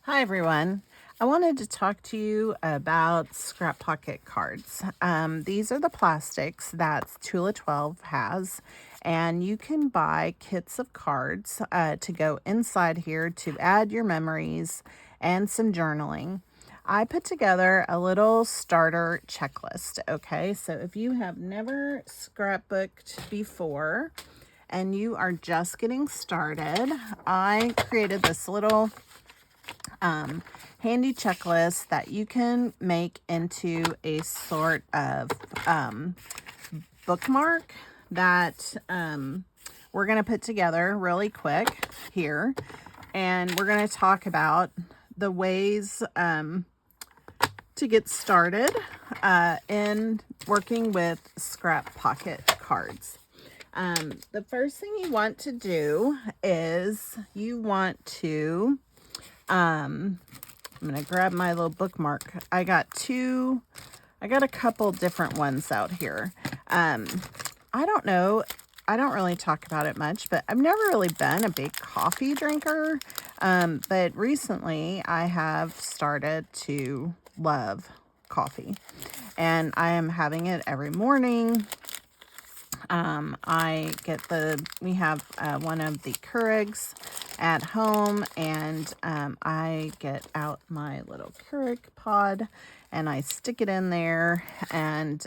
Hi everyone. I wanted to talk to you about Scrap Pocket cards. These are the plastics that Tula 12 has, and you can buy kits of cards to go inside here to add your memories and some journaling. I put together a little starter checklist, okay? So if you have never scrapbooked before and you are just getting started, I created this little handy checklist that you can make into a sort of bookmark that we're going to put together really quick here. And we're going to talk about the ways to get started in working with Scrap Pocket cards. The first thing you want to do is you want to I'm going to grab my little bookmark. I got a couple different ones out here. I don't know. I don't really talk about it much, but I've never really been a big coffee drinker. But recently I have started to love coffee, and I am having it every morning. We have one of the Keurigs at home, and I get out my little Keurig pod and I stick it in there. And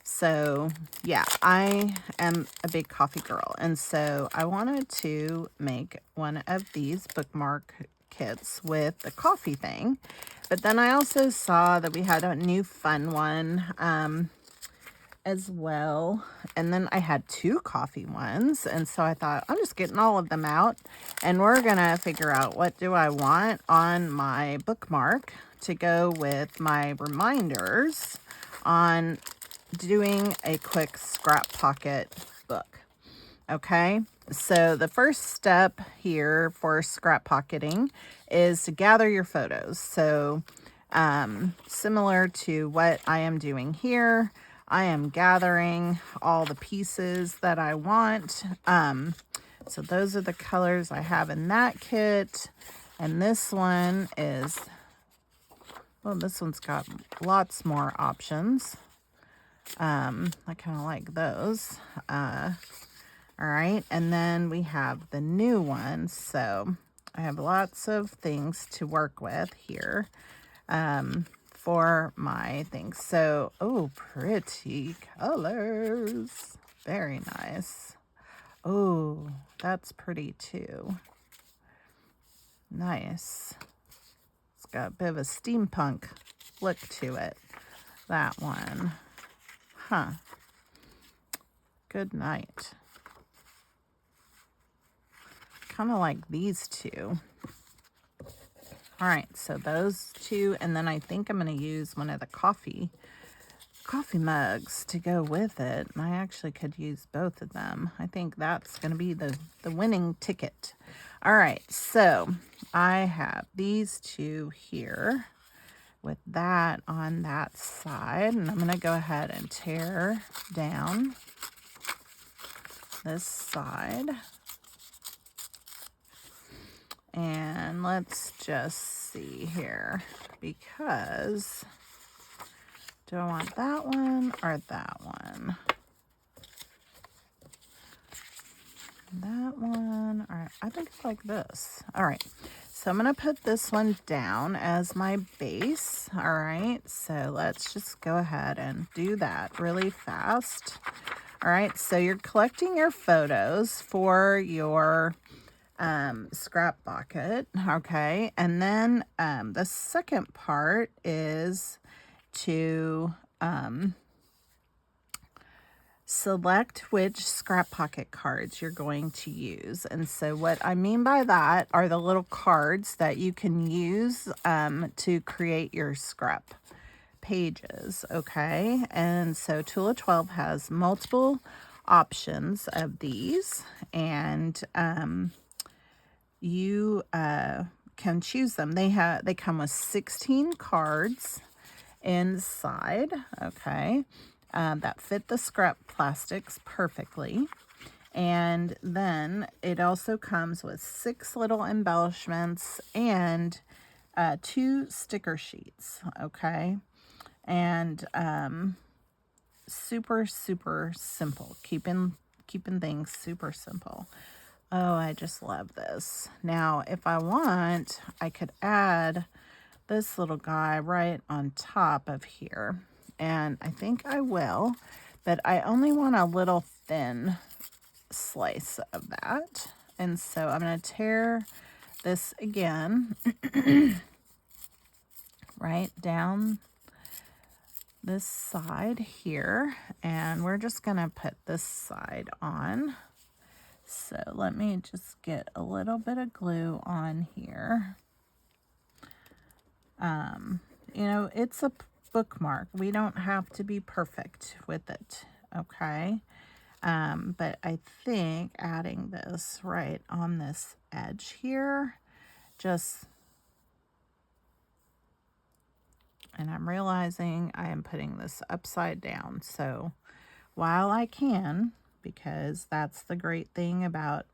so yeah, I am a big coffee girl, and so I wanted to make one of these bookmark kits with the coffee thing. But then I also saw that we had a new fun one as well, and then I had two coffee ones, and so I thought I'm just getting all of them out, and we're gonna figure out what do I want on my bookmark to go with my reminders on doing a quick Scrap Pocket book. Okay, so the first step here for scrap pocketing is to gather your photos. So similar to what I am doing here, I am gathering all the pieces that I want. So those are the colors I have in that kit. And this one is, well, this one's got lots more options. I kind of like those. All right, and then we have the new one. So I have lots of things to work with here for my things. So, oh, pretty colors. Very nice. Oh, that's pretty too. Nice. It's got a bit of a steampunk look to it. That one. Huh. Good night. Kind of like these two. All right, so those two, and then I think I'm going to use one of the coffee mugs to go with it. And I actually could use both of them. I think that's going to be the winning ticket. All right, so I have these two here with that on that side, and I'm going to go ahead and tear down this side. And let's just see here, because do I want that one or that one? That one, or I think it's like this. All right, so I'm going to put this one down as my base. All right, so let's just go ahead and do that really fast. All right, so you're collecting your photos for your scrap bucket, okay, and then the second part is to select which scrap pocket cards you're going to use. And so what I mean by that are the little cards that you can use to create your scrap pages, okay? And so Tula 12 has multiple options of these, and you can choose them. They come with 16 cards inside, okay, that fit the scrap plastics perfectly. And then it also comes with 6 little embellishments and 2 sticker sheets, okay? And super, super simple. Keeping things super simple. Oh, I just love this. Now, if I want, I could add this little guy right on top of here. And I think I will, but I only want a little thin slice of that. And so I'm going to tear this again right down this side here, and we're just going to put this side on. So let me just get a little bit of glue on here. You know, it's a bookmark. We don't have to be perfect with it, okay? But I think adding this right on this edge here, and I'm realizing I am putting this upside down. So while I can, because that's the great thing about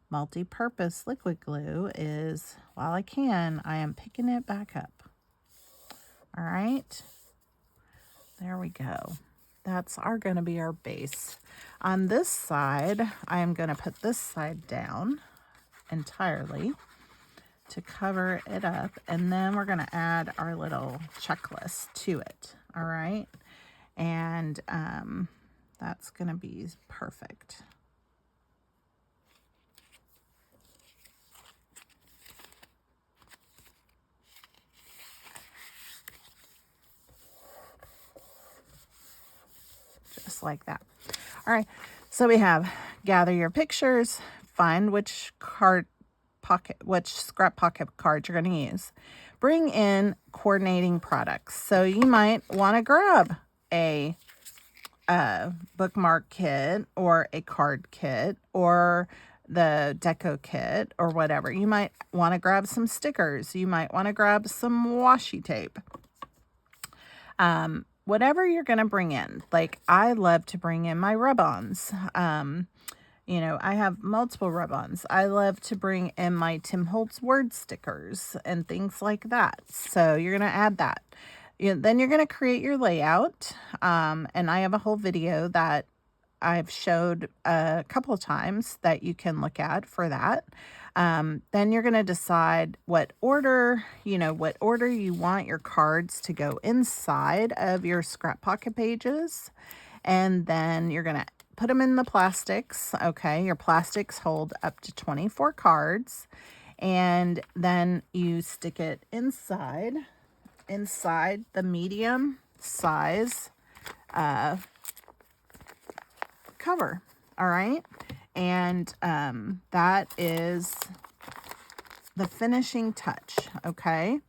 multi-purpose liquid glue, is while I can, I am picking it back up. All right, there we go. That's going to be our base. On this side, I am going to put this side down entirely to cover it up, and then we're going to add our little checklist to it. All right, and that's going to be perfect. Just like that. All right, so we have gather your pictures, find which scrap pocket card you're going to use, bring in coordinating products. So you might want to grab a bookmark kit or a card kit or the deco kit or whatever. You might want to grab some stickers. You might want to grab some washi tape. Whatever you're going to bring in. Like, I love to bring in my rub-ons. You know, I have multiple rub-ons. I love to bring in my Tim Holtz word stickers and things like that. So you're going to add that. Then you're going to create your layout. And I have a whole video that I've showed a couple of times that you can look at for that. Then you're going to decide what order you want your cards to go inside of your scrap pocket pages. And then you're going to put them in the plastics. Okay, your plastics hold up to 24 cards. And then you stick it inside the medium size cover. All right, and that is the finishing touch. Okay,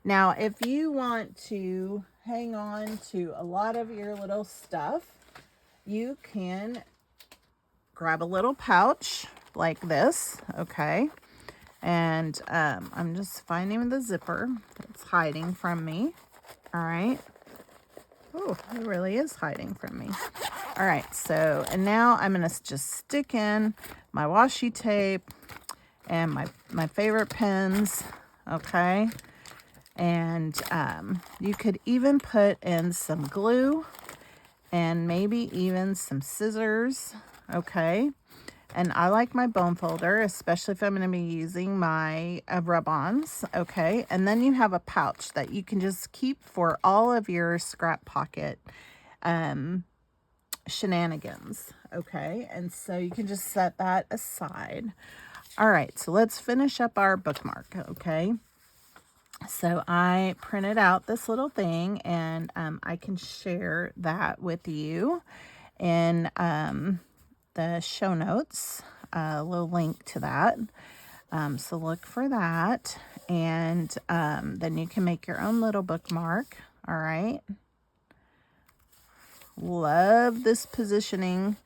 now if you want to hang on to a lot of your little stuff, you can grab a little pouch like this. Okay, and I'm just finding the zipper that's hiding from me. All right. Oh, it really is hiding from me. All right, so, and now I'm going to just stick in my washi tape and my favorite pens, okay? And you could even put in some glue and maybe even some scissors, okay? And I like my bone folder, especially if I'm going to be using my rub-ons, okay? And then you have a pouch that you can just keep for all of your scrap pocket shenanigans, okay? And so you can just set that aside. All right, so let's finish up our bookmark, okay? So I printed out this little thing, and I can share that with you in the show notes, a little link to that. So look for that, and then you can make your own little bookmark. All right. Love this positioning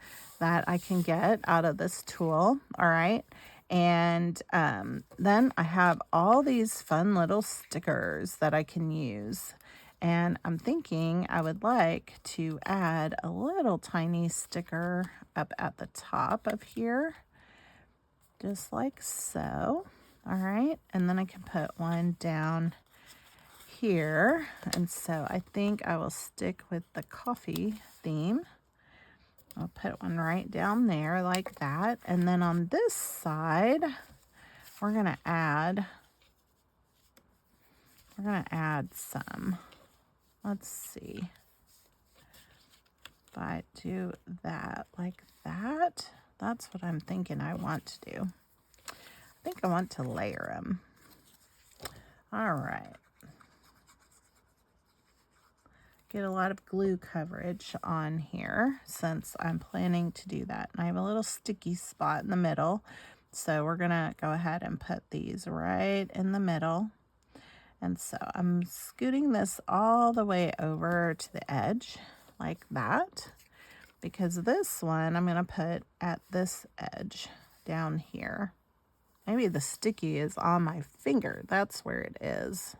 that I can get out of this tool. All right. And then I have all these fun little stickers that I can use. And I'm thinking I would like to add a little tiny sticker up at the top of here, just like so. All right, and then I can put one down here. And so I think I will stick with the coffee theme. I'll put one right down there like that. And then on this side, we're gonna add some. Let's see. If I do that like that, that's what I'm thinking I want to do. I think I want to layer them. All right. Get a lot of glue coverage on here since I'm planning to do that. And I have a little sticky spot in the middle. So we're gonna go ahead and put these right in the middle. And so I'm scooting this all the way over to the edge like that, because this one I'm gonna put at this edge down here. Maybe the sticky is on my finger. That's where it is.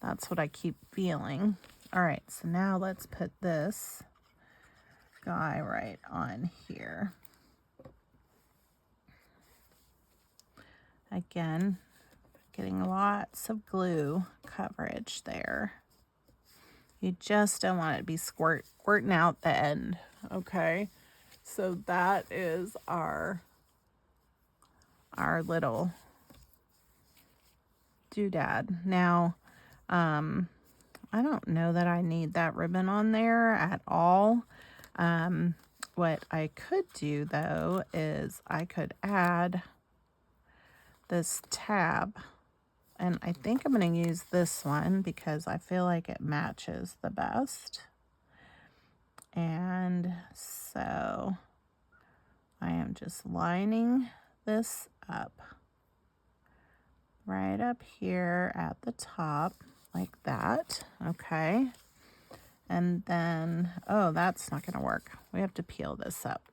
That's what I keep feeling. All right, so now let's put this guy right on here. Again, getting lots of glue coverage there. You just don't want it to be squirting out the end, okay? So that is our little doodad. Now, I don't know that I need that ribbon on there at all. What I could do though is I could add this tab, and I think I'm going to use this one because I feel like it matches the best. And so I am just lining this up right up here at the top like that. Okay. And then, oh, that's not going to work. We have to peel this up.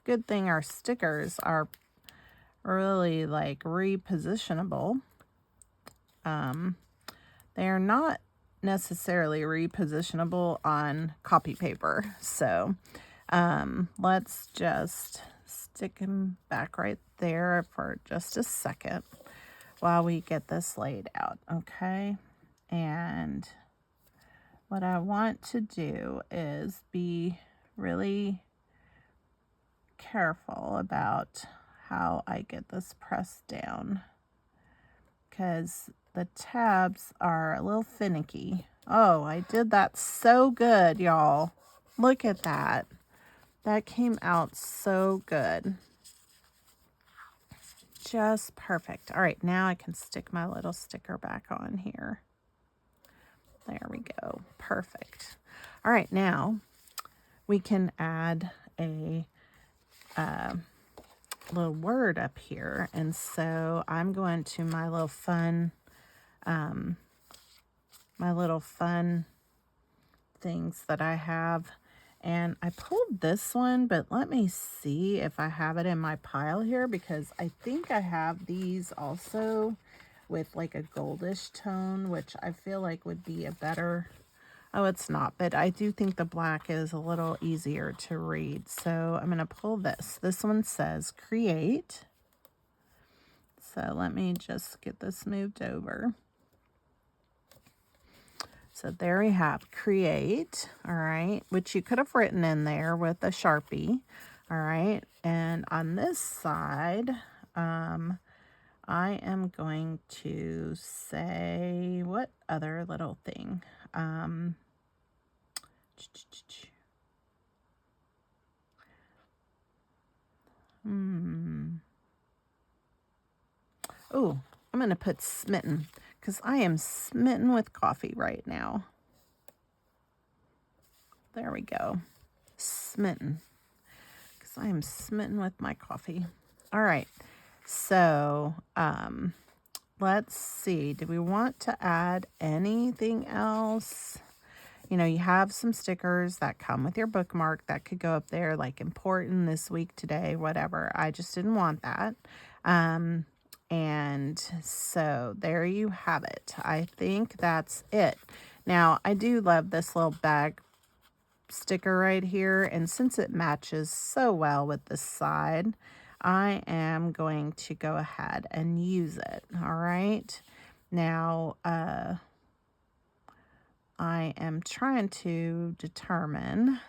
Good thing our stickers are really like repositionable. They're not necessarily repositionable on copy paper. So let's just stick them back right there for just a second while we get this laid out. Okay. And what I want to do is be really careful about how I get this pressed down, because the tabs are a little finicky. Oh, I did that so good, y'all. Look at that. That came out so good. Just perfect. All right, now I can stick my little sticker back on here. There we go. Perfect. All right, now we can add a little word up here. And so I'm going to my little fun things that I have. And I pulled this one, but let me see if I have it in my pile here, because I think I have these also with like a goldish tone, which I feel like would be a better, oh, it's not, but I do think the black is a little easier to read. So I'm going to pull this. This one says create. So let me just get this moved over. So there we have create, all right, which you could have written in there with a Sharpie, all right. And on this side, I am going to say, what other little thing? Oh, I'm going to put smitten, because I am smitten with coffee right now. There we go. Smitten, because I am smitten with my coffee. All right. So, let's see. Do we want to add anything else? You know, you have some stickers that come with your bookmark that could go up there, like important, this week, today, whatever. I just didn't want that. And so there you have it. I think that's it. Now, I do love this little bag sticker right here, and since it matches so well with the side, I am going to go ahead and use it. All right. Now, I am trying to determine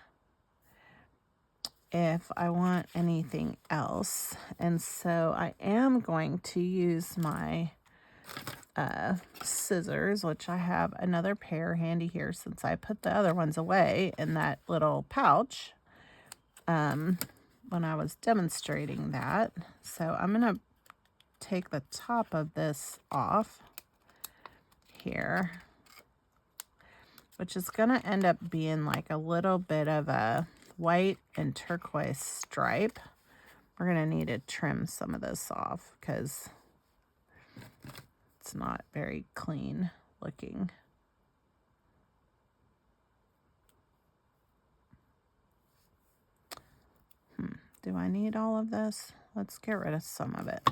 if I want anything else, and so I am going to use my scissors, which I have another pair handy here since I put the other ones away in that little pouch when I was demonstrating that. So I'm gonna take the top of this off here, which is gonna end up being like a little bit of a white and turquoise stripe. We're gonna need to trim some of this off because it's not very clean looking. Do I need all of this? Let's get rid of some of it.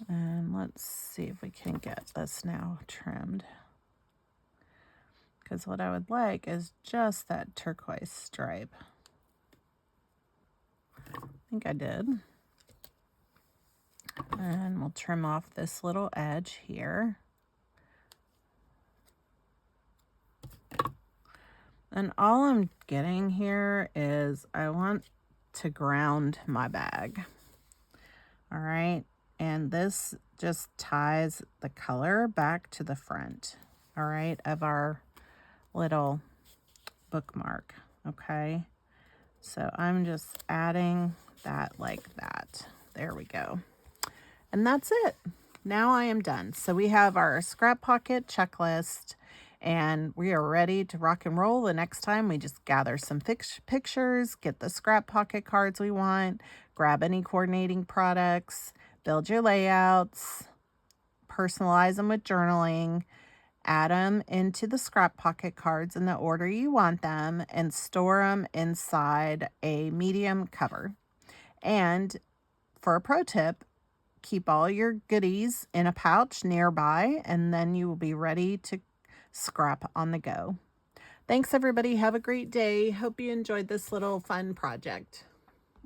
And let's see if we can get this now trimmed. Because what I would like is just that turquoise stripe. I think I did. And we'll trim off this little edge here. And all I'm getting here is I want to ground my bag. All right. And this just ties the color back to the front, all right, of our little bookmark. Okay. So I'm just adding that like that. There we go. And that's it. Now I am done. So we have our scrap pocket checklist, and we are ready to rock and roll. The next time we just gather some pictures, get the scrap pocket cards we want, grab any coordinating products, build your layouts, personalize them with journaling, add them into the scrap pocket cards in the order you want them, and store them inside a medium cover. And for a pro tip, keep all your goodies in a pouch nearby, and then you will be ready to scrap on the go. Thanks, everybody. Have a great day. Hope you enjoyed this little fun project.